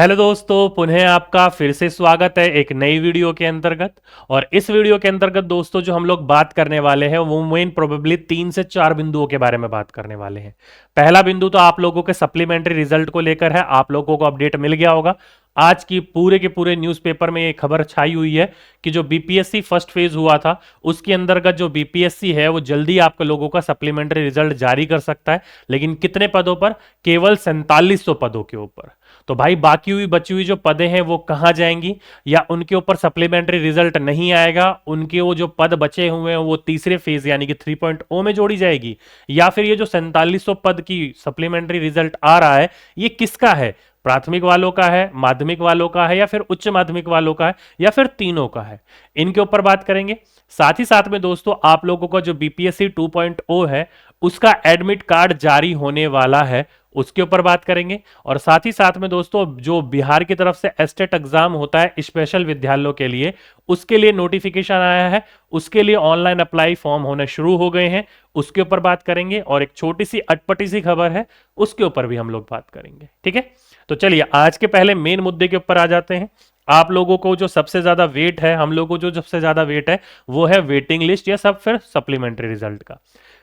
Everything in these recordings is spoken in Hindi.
हेलो दोस्तों, पुनः आपका फिर से स्वागत है एक नई वीडियो के अंतर्गत। और इस वीडियो के अंतर्गत दोस्तों जो हम लोग बात करने वाले हैं वो मेन प्रोबेबली 3 से 4 बिंदुओं के बारे में बात करने वाले हैं। पहला बिंदु तो आप लोगों के सप्लीमेंट्री रिजल्ट को लेकर है। आप लोगों को अपडेट मिल गया होगा। आज की पूरे के पूरे न्यूज़पेपर में ये खबर छाई हुई है कि जो बीपीएससी फर्स्ट फेज हुआ था उसके अंतर्गत जो बीपीएससी है वो जल्दी आप लोगों का सप्लीमेंट्री रिजल्ट जारी कर सकता है। लेकिन कितने पदों पर? केवल 4700 पदों के ऊपर। तो भाई बाकी हुई बची हुई जो पदें हैं वो कहां जाएंगी, या उनके ऊपर सप्लीमेंट्री रिजल्ट नहीं आएगा, उनके वो जो पद बचे हुए हैं वो तीसरे फेज यानी कि 3.0 में जोड़ी जाएगी, या फिर ये जो 4700 पद की सप्लीमेंट्री रिजल्ट आ रहा है ये किसका है? प्राथमिक वालों का है, माध्यमिक वालों का है, या फिर उच्च माध्यमिक वालों का है, या फिर तीनों का है? इनके ऊपर बात करेंगे। साथ ही साथ में दोस्तों आप लोगों का जो बीपीएससी 2.0 है उसका एडमिट कार्ड जारी होने वाला है, उसके ऊपर बात करेंगे। और साथ ही साथ में दोस्तों जो बिहार की तरफ से एस्टेट एग्जाम होता है स्पेशल विद्यालयों के लिए, उसके लिए नोटिफिकेशन आया है, उसके लिए ऑनलाइन अप्लाई फॉर्म होने शुरू हो गए हैं, उसके ऊपर बात करेंगे। और एक छोटी सी अटपटी सी खबर है उसके ऊपर भी हम लोग बात करेंगे। ठीक है, तो चलिए आज के पहले मेन मुद्दे के ऊपर आ जाते हैं। आप लोगों को जो सबसे ज्यादा वेट है, हम लोगों को जो सबसे ज्यादा वेट है वो है वेटिंग लिस्ट या सब फिर सप्लीमेंट्री रिजल्ट का।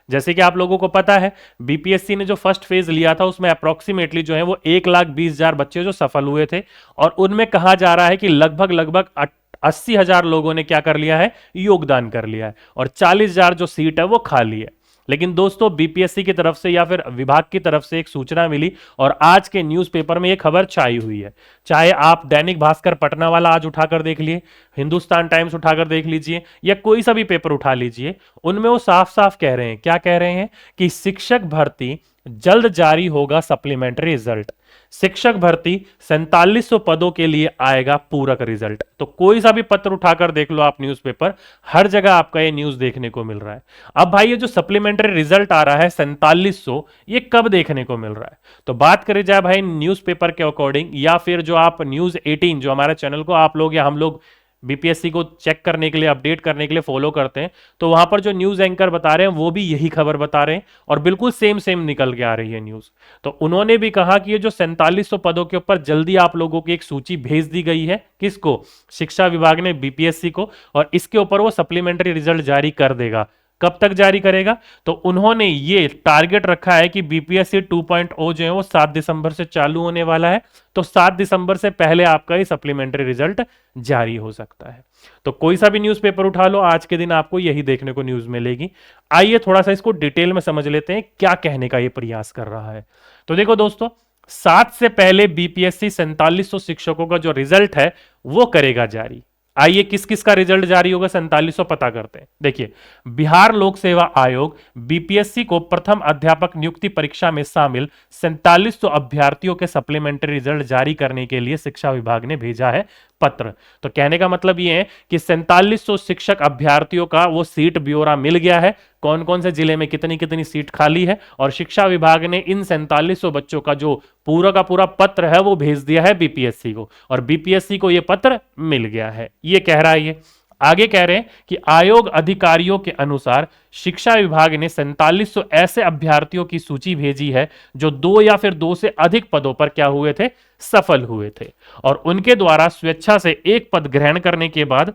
जैसे कि आप लोगों को पता है बीपीएससी ने जो फर्स्ट फेज लिया था उसमें अप्रोक्सीमेटली जो है वो 1,20,000 बच्चे जो सफल हुए थे, और उनमें कहा जा रहा है कि लगभग लगभग 80,000 लोगों ने क्या कर लिया है, योगदान कर लिया है, और 40,000 जो सीट है वो खाली है। लेकिन दोस्तों बीपीएससी की तरफ से या फिर विभाग की तरफ से एक सूचना मिली और आज के न्यूज़पेपर में ये खबर छाई हुई है। चाहे आप दैनिक भास्कर पटना वाला आज उठाकर देख लिए, हिंदुस्तान टाइम्स उठाकर देख लीजिए, या कोई सा भी पेपर उठा लीजिए, उनमें वो साफ साफ कह रहे हैं, क्या कह रहे हैं कि शिक्षक भर्ती जल्द जारी होगा सप्लीमेंट्री रिजल्ट। शिक्षक भर्ती 4700 पदों के लिए आएगा पूरक रिजल्ट। तो कोई सा भी पत्र उठाकर देख लो आप न्यूज़पेपर, हर जगह आपका ये न्यूज़ देखने को मिल रहा है। अब भाई ये जो सप्लीमेंट्री रिजल्ट आ रहा है 4700, ये कब देखने को मिल रहा है? तो बात करी जाए भाई न्यूज़पेपर के अकॉर्डिंग, या फिर जो आप न्यूज़ 18 जो हमारे चैनल को आप लोग या हम लोग बीपीएससी को चेक करने के लिए, अपडेट करने के लिए फॉलो करते हैं, तो वहां पर जो न्यूज एंकर बता रहे हैं वो भी यही खबर बता रहे हैं और बिल्कुल सेम सेम निकल के आ रही है न्यूज। तो उन्होंने भी कहा कि ये जो 4700 पदों के ऊपर जल्दी आप लोगों की एक सूची भेज दी गई है, किसको? शिक्षा विभाग ने बीपीएससी को, और इसके ऊपर वो सप्लीमेंट्री रिजल्ट जारी कर देगा। कब तक जारी करेगा? तो उन्होंने ये टारगेट रखा है कि बीपीएससी 2.0 जो है वो 7 दिसंबर से चालू होने वाला है, तो 7 दिसंबर से पहले आपका ये सप्लीमेंट्री रिजल्ट जारी हो सकता है। तो कोई सा भी न्यूज़पेपर उठा लो आज के दिन आपको यही देखने को न्यूज़ मिलेगी। आइए थोड़ा सा इसको डिटेल में समझ लेते हैं क्या कहने का ये प्रयास कर रहा है। तो देखो दोस्तों, 7 से पहले बीपीएससी 4700 शिक्षकों का जो रिजल्ट है वो करेगा जारी। आइए किस किस का रिजल्ट जारी होगा 4700 पता करते हैं। देखिए, बिहार लोक सेवा आयोग बीपीएससी को प्रथम अध्यापक नियुक्ति परीक्षा में शामिल 4700 अभ्यर्थियों के सप्लीमेंट्री रिजल्ट जारी करने के लिए शिक्षा विभाग ने भेजा है पत्र। तो कहने का मतलब यह है कि 4700 शिक्षक अभ्यर्थियों का वो सीट ब्यौरा मिल गया है, कौन कौन से जिले में कितनी कितनी सीट खाली है, और शिक्षा विभाग ने इन 4700 बच्चों का जो पूरा का पूरा पत्र है वो भेज दिया है बीपीएससी को, और बीपीएससी को ये पत्र मिल गया है। ये कह रहा है ये। आगे कह रहे हैं कि आयोग अधिकारियों के अनुसार शिक्षा विभाग ने 4700 ऐसे अभ्यर्थियों की सूची भेजी है जो 2 या फिर 2 से अधिक पदों पर क्या हुए थे, सफल हुए थे, और उनके द्वारा स्वेच्छा से एक पद ग्रहण करने के बाद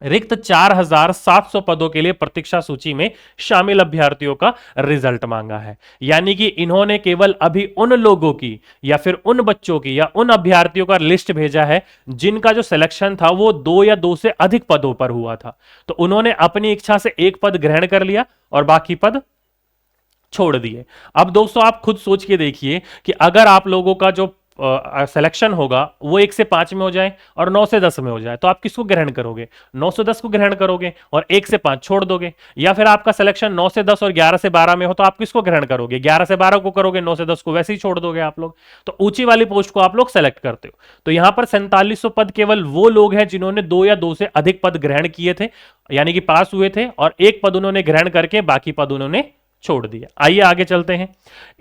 रिक्त 4700 पदों के लिए प्रतीक्षा सूची में शामिल अभ्यर्थियों का रिजल्ट मांगा है। यानी कि इन्होंने केवल अभी उन लोगों की या फिर उन बच्चों की या उन अभ्यर्थियों का लिस्ट भेजा है जिनका जो सिलेक्शन था वो 2 या 2 से अधिक पदों पर हुआ था। तो उन्होंने अपनी इच्छा से एक पद ग्रहण कर लिया और बाकी पद छोड़ दिए। अब दोस्तों आप खुद सोच के देखिए कि अगर आप लोगों का जो सिलेक्शन होगा वो 1 से 5 में हो जाए और 9 से 10 में हो जाए, तो आप किसको ग्रहण करोगे? 9 से 10 को ग्रहण करोगे और 1 से 5 छोड़ दोगे। या फिर आपका सिलेक्शन 9 से 10 और 11 से 12 में हो तो आप किसको ग्रहण करोगे? 11 से 12 को करोगे, 9 से 10 को वैसे ही छोड़ दोगे आप लोग। तो ऊंची वाली पोस्ट को आप लोग सेलेक्ट करते हो। तो यहां पर 4700 पद केवल वो लोग हैं जिन्होंने 2 या 2 से अधिक पद ग्रहण किए थे, यानी कि पास हुए थे, और एक पद उन्होंने ग्रहण करके बाकी पद उन्होंने छोड़ दिया। आइए आगे चलते हैं।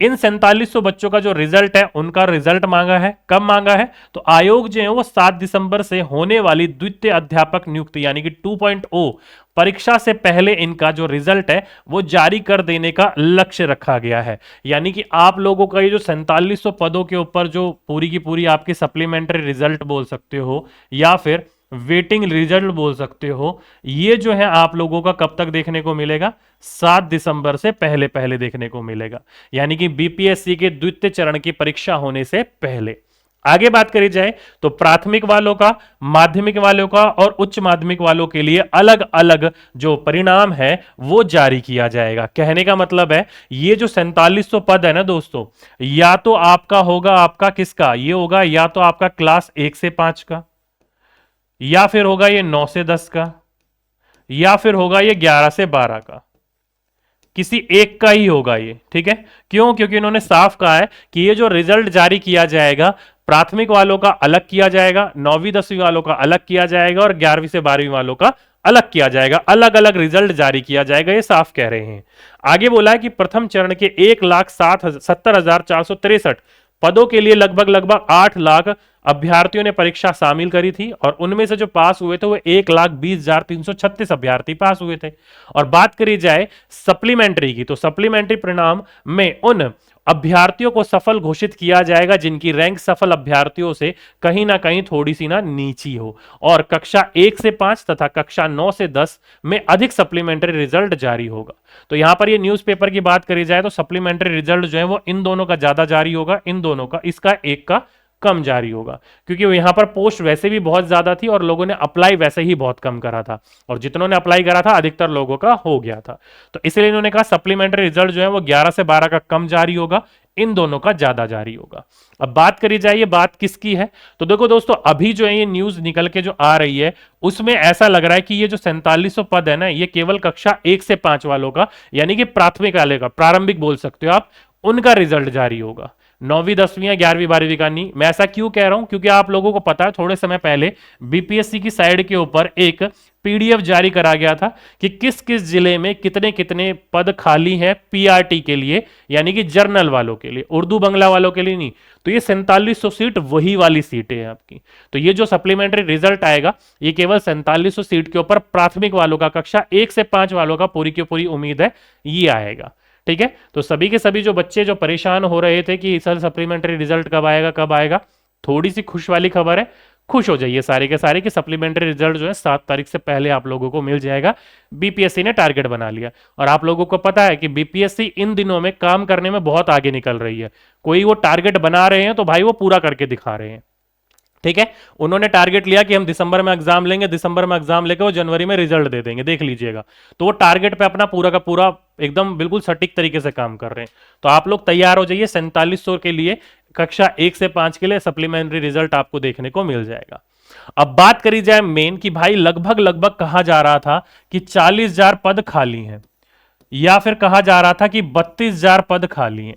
इन 4700 बच्चों का जो रिजल्ट है उनका रिजल्ट मांगा है, कब मांगा है? तो आयोग जो है वो 7 दिसंबर से होने वाली द्वितीय अध्यापक नियुक्ति यानी कि 2.0 परीक्षा से पहले इनका जो रिजल्ट है वो जारी कर देने का लक्ष्य रखा गया है। यानी कि आप लोगों का ये जो 4700 पदों के ऊपर जो पूरी की पूरी आपकी सप्लीमेंट्री रिजल्ट बोल सकते हो या फिर वेटिंग रिजल्ट बोल सकते हो, ये जो है आप लोगों का कब तक देखने को मिलेगा? 7 दिसंबर से पहले पहले देखने को मिलेगा, यानी कि बीपीएससी के द्वितीय चरण की परीक्षा होने से पहले। आगे बात करी जाए तो प्राथमिक वालों का, माध्यमिक वालों का और उच्च माध्यमिक वालों के लिए अलग अलग जो परिणाम है वो जारी किया जाएगा। कहने का मतलब है ये जो 4700 पद है ना दोस्तों, या तो आपका होगा, आपका किसका ये होगा, या तो आपका क्लास 1 से 5 का, या फिर होगा ये 9 से 10 का, या फिर होगा ये 11 से 12 का। किसी एक का ही होगा ये, ठीक है। क्यों? क्योंकि इन्होंने साफ कहा है कि ये जो रिजल्ट जारी किया जाएगा, प्राथमिक वालों का अलग किया जाएगा, 9वीं 10वीं वालों का अलग किया जाएगा और 11वीं से 12वीं वालों का अलग किया जाएगा, अलग अलग रिजल्ट जारी किया जाएगा, ये साफ कह रहे हैं। आगे बोला है कि प्रथम चरण के 1,70,463 पदों के लिए लगभग 8 लाख अभ्यर्थियों ने परीक्षा शामिल करी थी और उनमें से जो पास हुए थे वो 1,20,336 अभ्यर्थी पास हुए थे। और बात करी जाए सप्लीमेंट्री की, तो सप्लीमेंट्री परिणाम में उन अभ्यर्थियों को सफल घोषित किया जाएगा जिनकी रैंक सफल अभ्यर्थियों से कहीं ना कहीं थोड़ी सी ना नीची हो और कक्षा 1 से 5 तथा कक्षा 9 से 10 में अधिक सप्लीमेंट्री रिजल्ट जारी होगा। तो यहां पर ये न्यूज़पेपर की बात करी जाए तो सप्लीमेंट्री रिजल्ट जो है वो इन दोनों का ज्यादा जारी होगा, इन दोनों का, इसका एक का कम जारी होगा, क्योंकि यहां पर पोस्ट वैसे भी बहुत ज्यादा थी और लोगों ने अप्लाई वैसे ही बहुत कम करा था और जितनों ने अप्लाई करा था अधिकतर लोगों का हो गया था। तो इसलिए इन्होंने कहा सप्लीमेंट्री रिजल्ट जो है वो 11 से 12 का कम जारी होगा, इन दोनों का ज्यादा जारी होगा। अब बात करी जाए ये बात किसकी है, तो देखो दोस्तों अभी जो है ये न्यूज निकल के जो आ रही है उसमें ऐसा लग रहा है कि ये जो 4700 पद है ना, ये केवल कक्षा 1 से 5 वालों का, यानी कि प्राथमिक वाले का, प्रारंभिक बोल सकते हो आप, उनका रिजल्ट जारी होगा। 9वीं 10वीं या 11वीं 12वीं का नहीं। मैं ऐसा क्यों कह रहा हूं? क्योंकि आप लोगों को पता है थोड़े समय पहले बीपीएससी की साइड के ऊपर एक पीडीएफ जारी करा गया था कि किस किस जिले में कितने कितने पद खाली हैं पीआरटी के लिए, यानी कि जर्नल वालों के लिए, उर्दू बंगला वालों के लिए नहीं। तो ये 4700 सीट वही वाली सीटें हैं आपकी। तो ये जो सप्लीमेंट्री रिजल्ट आएगा ये केवल 4700 सीट के ऊपर प्राथमिक वालों का, कक्षा 1 से 5 वालों का पूरी की पूरी उम्मीद है ये आएगा, ठीक है। तो सभी के सभी जो बच्चे जो परेशान हो रहे थे कि सर सप्लीमेंट्री रिजल्ट कब आएगा कब आएगा, थोड़ी सी खुश वाली खबर है, खुश हो जाइए सारे के सारे कि सप्लीमेंट्री रिजल्ट जो है 7 तारीख से पहले आप लोगों को मिल जाएगा। बीपीएससी ने टारगेट बना लिया और आप लोगों को पता है कि बीपीएससी इन दिनों में काम करने में बहुत आगे निकल रही है। कोई वो टारगेट बना रहे हैं तो भाई वो पूरा करके दिखा रहे हैं, ठीक है। उन्होंने टारगेट लिया कि हम दिसंबर में एग्जाम लेंगे, दिसंबर में एग्जाम लेकर वो जनवरी में रिजल्ट दे देंगे, देख लीजिएगा। तो वो टारगेट पे अपना पूरा का पूरा एकदम बिल्कुल सटीक तरीके से काम कर रहे हैं। तो आप लोग तैयार हो जाइए, 4700 के लिए कक्षा 1 से 5 के लिए सप्लीमेंट्री रिजल्ट आपको देखने को मिल जाएगा। अब बात करी जाए मेन की भाई लगभग कहा जा रहा था कि 40,000 पद खाली हैं या फिर कहा जा रहा था कि 32,000 पद खाली हैं।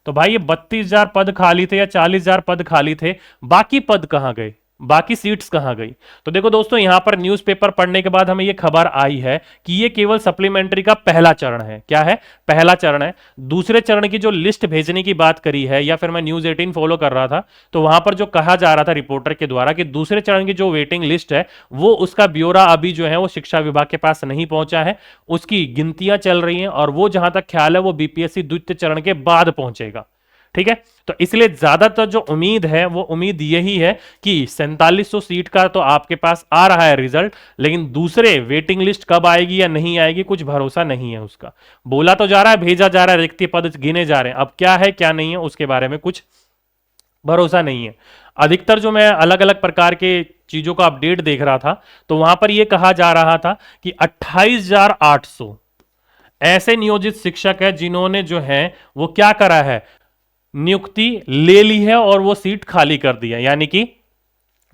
तो भाई ये 32,000 पद खाली थे या 40,000 पद खाली थे, बाकी पद कहां गए, बाकी सीट्स कहां गई? तो देखो दोस्तों यहां पर न्यूज़पेपर पढ़ने के बाद हमें यह खबर आई है कि यह केवल सप्लीमेंट्री का पहला चरण है। क्या है? पहला चरण है। दूसरे चरण की जो लिस्ट भेजने की बात करी है, या फिर मैं न्यूज़ 18 फॉलो कर रहा था तो वहां पर जो कहा जा रहा था रिपोर्टर के द्वारा कि दूसरे चरण की जो वेटिंग लिस्ट है वो उसका ब्यौरा अभी जो है वो शिक्षा विभाग के पास नहीं पहुंचा है, उसकी गिनतियां चल रही हैं और वो जहां तक ख्याल है वो बीपीएससी द्वितीय चरण के बाद पहुंचेगा, ठीक है। तो इसलिए ज्यादातर जो उम्मीद है वो उम्मीद यही है कि 4700 सीट का तो आपके पास आ रहा है रिजल्ट, लेकिन दूसरे वेटिंग लिस्ट कब आएगी या नहीं आएगी कुछ भरोसा नहीं है उसका। बोला तो जा रहा है, भेजा जा रहा है, रिक्त पद गिने जा रहे हैं, अब क्या है क्या नहीं है उसके बारे में कुछ भरोसा नहीं है। अधिकतर जो मैं अलग अलग प्रकार के चीजों का अपडेट देख रहा था तो वहां पर यह कहा जा रहा था कि 28,800 ऐसे नियोजित शिक्षक है जिन्होंने जो है वो क्या करा है, नियुक्ति ले ली है और वो सीट खाली कर दी है। यानी कि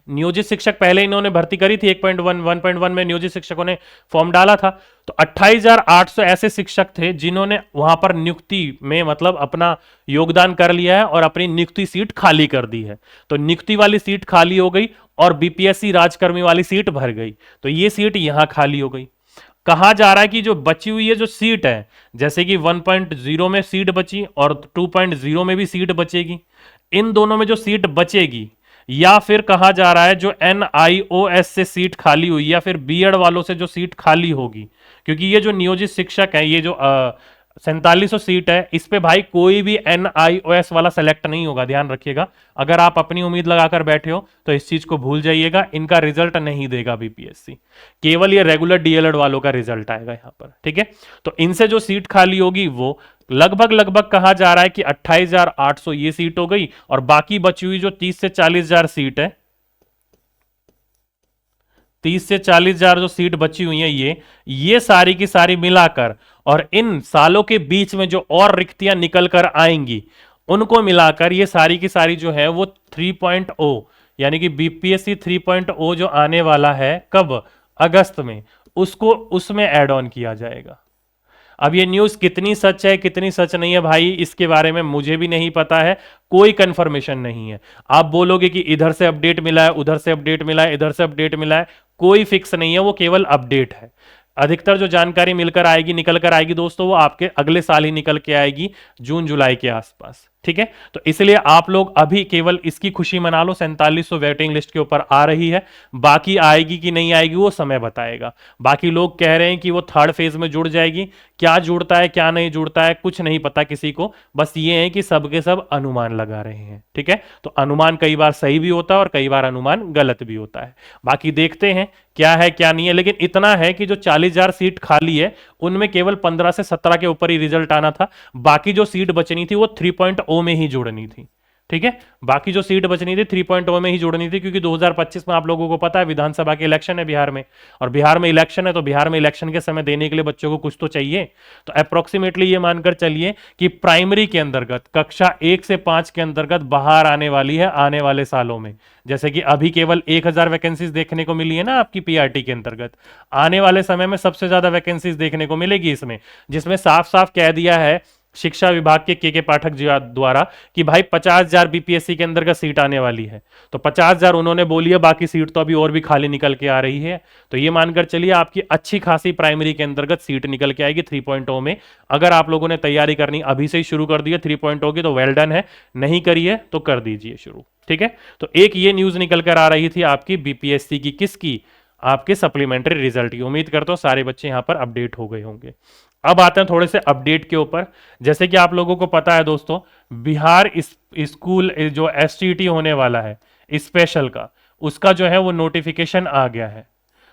नियोजित शिक्षक पहले इन्होंने भर्ती करी थी 1.1 में नियोजित शिक्षकों ने फॉर्म डाला था, तो 28,800 ऐसे शिक्षक थे जिन्होंने वहां पर नियुक्ति में मतलब अपना योगदान कर लिया है और अपनी नियुक्ति सीट खाली कर दी है। तो नियुक्ति वाली सीट खाली हो गई और बीपीएससी राजकर्मी वाली सीट भर गई, तो ये सीट यहां खाली हो गई। कहा जा रहा है कि जो बची हुई है जो सीट है, जैसे कि 1.0 में सीट बची और 2.0 में भी सीट बचेगी, इन दोनों में जो सीट बचेगी या फिर कहा जा रहा है जो NIOS से सीट खाली हुई या फिर बीएड वालों से जो सीट खाली होगी, क्योंकि ये जो नियोजित शिक्षक है, ये जो 4700 सीट है, इस पे भाई कोई भी NIOS वाला सेलेक्ट नहीं होगा, ध्यान रखिएगा। अगर आप अपनी उम्मीद लगाकर बैठे हो तो इस चीज को भूल जाइएगा, इनका रिजल्ट नहीं देगा बीपीएससी, केवल ये रेगुलर डीएलएड वालों का रिजल्ट आएगा यहां पर, ठीक है। तो इनसे जो सीट खाली होगी वो लगभग लगभग कहा जा रहा है कि 28,800 ये सीट हो गई, और बाकी बची हुई जो 30 से 40,000 सीट है, 30 से 40,000 जो सीट बची हुई है, ये सारी की सारी मिलाकर और इन सालों के बीच में जो और रिक्तियां निकल कर आएंगी उनको मिलाकर ये सारी की सारी जो है वो 3.0, यानी कि बीपीएससी 3.0 जो आने वाला है कब, अगस्त में, उसको उसमें ऐड ऑन किया जाएगा। अब ये न्यूज़ कितनी सच है कितनी सच नहीं है भाई, इसके बारे में मुझे भी नहीं पता है, कोई कंफर्मेशन नहीं है। आप बोलोगे कि इधर से अपडेट मिला है, उधर से अपडेट मिला है, इधर से अपडेट मिला है, कोई फिक्स नहीं है, वो केवल अपडेट है। अधिकतर जो जानकारी मिलकर आएगी निकल कर आएगी दोस्तों, वो आपके अगले साल ही निकल के आएगी, जून जुलाई के आसपास, ठीक है। तो इसलिए आप लोग अभी केवल इसकी खुशी मना लो, 4700 वेटिंग लिस्ट के ऊपर आ रही है, बाकी आएगी कि नहीं आएगी वो समय बताएगा। बाकी लोग कह रहे हैं कि वो थर्ड फेज में जुड़ जाएगी, क्या जुड़ता है क्या नहीं जुड़ता है कुछ नहीं पता किसी को, बस ये है कि सबके सब अनुमान लगा रहे हैं, ठीक है। तो अनुमान कई बार सही भी होता है और कई बार अनुमान गलत भी होता है, बाकी देखते हैं क्या है क्या नहीं है। लेकिन इतना है कि जो 40,000 सीट खाली है उनमें केवल 15 से 17 के ऊपर ही रिजल्ट आना था, बाकी जो सीट बचनी थी वो 3.0 में ही जुड़नी थी, ठीक है। बाकी जो सीट बचनी थी 3.0 में ही जुड़नी थी, क्योंकि 2025 में आप लोगों को पता है विधानसभा के इलेक्शन है बिहार में, और बिहार में इलेक्शन है तो बिहार में इलेक्शन के समय देने के लिए बच्चों को कुछ तो चाहिए। तो अप्रोक्सीमेटली ये मानकर चलिए कि प्राइमरी के अंतर्गत कक्षा 1 से 5 के अंतर्गत बाहर आने वाली है आने वाले सालों में। जैसे कि अभी केवल 1000 वैकेंसीज देखने को मिली है ना आपकी पीआरटी के अंतर्गत, आने वाले समय में सबसे ज्यादा वैकेंसीज देखने को मिलेगी इसमें, जिसमें साफ साफ कह दिया है शिक्षा विभाग के पाठक जी द्वारा कि भाई 50,000 बीपीएससी के अंदर का सीट आने वाली है। तो 50,000 उन्होंने बोली है, बाकी सीट तो अभी और भी खाली निकल के आ रही है। तो ये मानकर चलिए आपकी अच्छी खासी प्राइमरी के अंतर्गत सीट निकल के आएगी 3.0 में। अगर आप लोगों ने तैयारी करनी अभी से ही शुरू कर दी है 3.0 की तो वेल डन है, नहीं करिए तो कर दीजिए शुरू, ठीक है। तो एक ये न्यूज निकल कर आ रही थी आपकी बीपीएससी की, किसकी, आपके सप्लीमेंट्री रिजल्ट की। उम्मीद करता हूं सारे बच्चे यहां पर अपडेट हो गए होंगे। अब आते हैं थोड़े से अपडेट के ऊपर। जैसे कि आप लोगों को पता है दोस्तों, बिहार स्कूल जो एसटीटी होने वाला है स्पेशल का, उसका जो है वो नोटिफिकेशन आ गया है।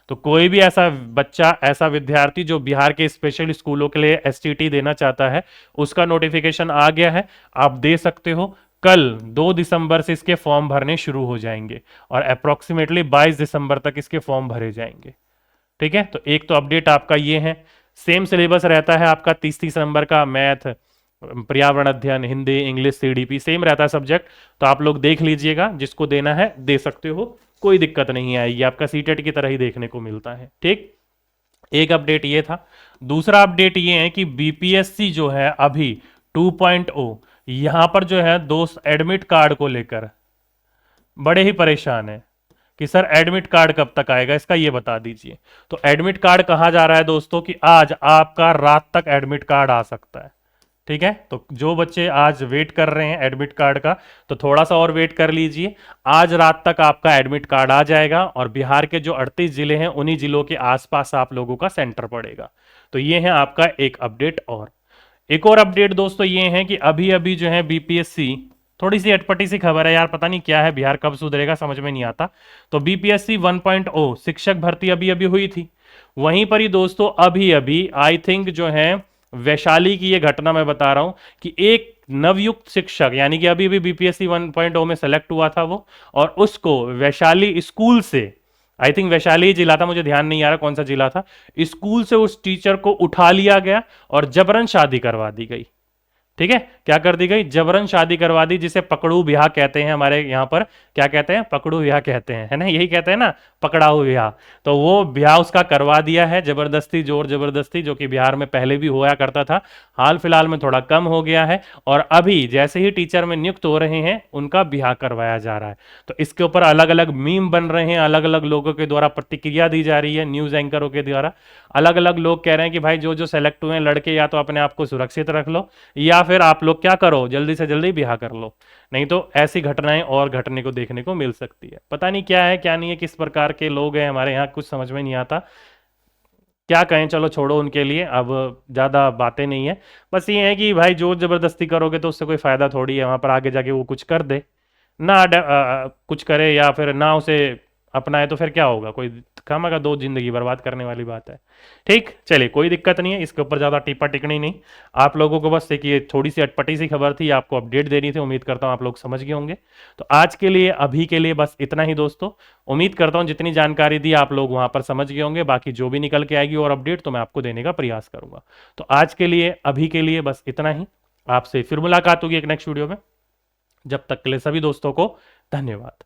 तो कोई भी ऐसा बच्चा, ऐसा विद्यार्थी जो बिहार के स्पेशल स्कूलों के लिए एसटीटी देना चाहता है, उसका नोटिफिकेशन आ गया है, आप दे सकते हो। कल 2 दिसंबर से इसके फॉर्म भरने शुरू हो जाएंगे और अप्रोक्सीमेटली 22 दिसंबर तक इसके फॉर्म भरे जाएंगे, ठीक है। तो एक तो अपडेट आपका ये है। सेम सिलेबस रहता है आपका 30 नंबर का, मैथ, पर्यावरण अध्ययन, हिंदी, इंग्लिश, सीडीपी सेम रहता है सब्जेक्ट। तो आप लोग देख लीजिएगा, जिसको देना है दे सकते हो, कोई दिक्कत नहीं आएगी, आपका सीटेट की तरह ही देखने को मिलता है, ठीक। एक अपडेट ये था। दूसरा अपडेट ये है कि बीपीएससी जो है अभी 2.0 यहां पर जो है दोस्त एडमिट कार्ड को लेकर बड़े ही परेशान है कि सर एडमिट कार्ड कब तक आएगा, इसका ये बता दीजिए। तो एडमिट कार्ड कहा जा रहा है दोस्तों कि आज आपका रात तक एडमिट कार्ड आ सकता है, ठीक है। तो जो बच्चे आज वेट कर रहे हैं एडमिट कार्ड का, तो थोड़ा सा और वेट कर लीजिए, आज रात तक आपका एडमिट कार्ड आ जाएगा और बिहार के जो 38 जिले हैं उन्हीं जिलों के आसपास आप लोगों का सेंटर पड़ेगा। तो ये है आपका एक अपडेट। और एक और अपडेट दोस्तों ये है कि अभी अभी जो है बीपीएससी, थोड़ी सी अटपटी सी खबर है यार, पता नहीं क्या है, बिहार कब सुधरेगा समझ में नहीं आता। तो बीपीएससी 1.0 शिक्षक भर्ती अभी अभी हुई थी, वहीं पर ही दोस्तों अभी अभी आई थिंक जो है वैशाली की ये घटना मैं बता रहा हूं कि एक नवयुक्त शिक्षक, यानी कि अभी अभी बीपीएससी 1.0 में सेलेक्ट हुआ था वो, और उसको वैशाली स्कूल से, आई थिंक वैशाली जिला था, मुझे ध्यान नहीं आ रहा कौन सा जिला था, स्कूल से उस टीचर को उठा लिया गया और जबरन शादी करवा दी गई, ठीक है। क्या कर दी गई, जबरन शादी करवा दी, जिसे पकड़ू ब्याह कहते हैं हमारे यहाँ पर, क्या कहते हैं, पकड़ू ब्याह कहते हैं, है ना, यही कहते हैं ना, पकड़ाऊ ब्याह। तो वो ब्याह उसका करवा दिया है जबरदस्ती, जोर जबरदस्ती, जो कि बिहार में पहले भी हुआ करता था, हाल फिलहाल में थोड़ा कम हो गया है। और अभी जैसे ही टीचर में नियुक्त हो रहे हैं उनका ब्याह करवाया जा रहा है। तो इसके ऊपर अलग अलग मीम बन रहे हैं, अलग अलग लोगों के द्वारा प्रतिक्रिया दी जा रही है, न्यूज एंकरों के द्वारा। अलग अलग लोग कह रहे हैं कि भाई जो जो सेलेक्ट हुए हैं लड़के, या तो अपने आप को सुरक्षित रख लो, या फिर आप लोग क्या करो, जल्दी से जल्दी ब्याह कर लो, नहीं तो ऐसी घटनाएं और घटने को देखने को मिल सकती है। पता नहीं क्या है क्या नहीं है, किस प्रकार के लोग हैं हमारे यहाँ, कुछ समझ में नहीं आता। क्या कहें, चलो छोड़ो उनके लिए, अब ज़्यादा बातें नहीं है। बस ये है कि भाई जोर जबरदस्ती करोगे तो उससे कोई फ़ायदा थोड़ी है, वहाँ पर आगे जाके वो कुछ कर दे, ना कुछ करे या फिर ना उसे अपनाए, तो फिर क्या होगा, कोई खामखा दो जिंदगी बर्बाद करने वाली बात है। ठीक, चलिए कोई दिक्कत नहीं है, इसके ऊपर ज़्यादा टिप्पा टिप्पणी नहीं। आप लोगों को बस एक ये थोड़ी सी अटपटी सी खबर थी, आपको अपडेट देनी थी, उम्मीद करता हूँ आप लोग समझ गए होंगे। तो आज के लिए, अभी के लिए बस इतना ही दोस्तों। उम्मीद करता हूँ जितनी जानकारी दी आप लोग वहां पर समझ गए होंगे, बाकी जो भी निकल के आएगी और अपडेट तो मैं आपको देने का प्रयास करूंगा। तो आज के लिए, अभी के लिए बस इतना ही। आपसे फिर मुलाकात होगी एक नेक्स्ट वीडियो में। जब तक के लिए सभी दोस्तों को धन्यवाद।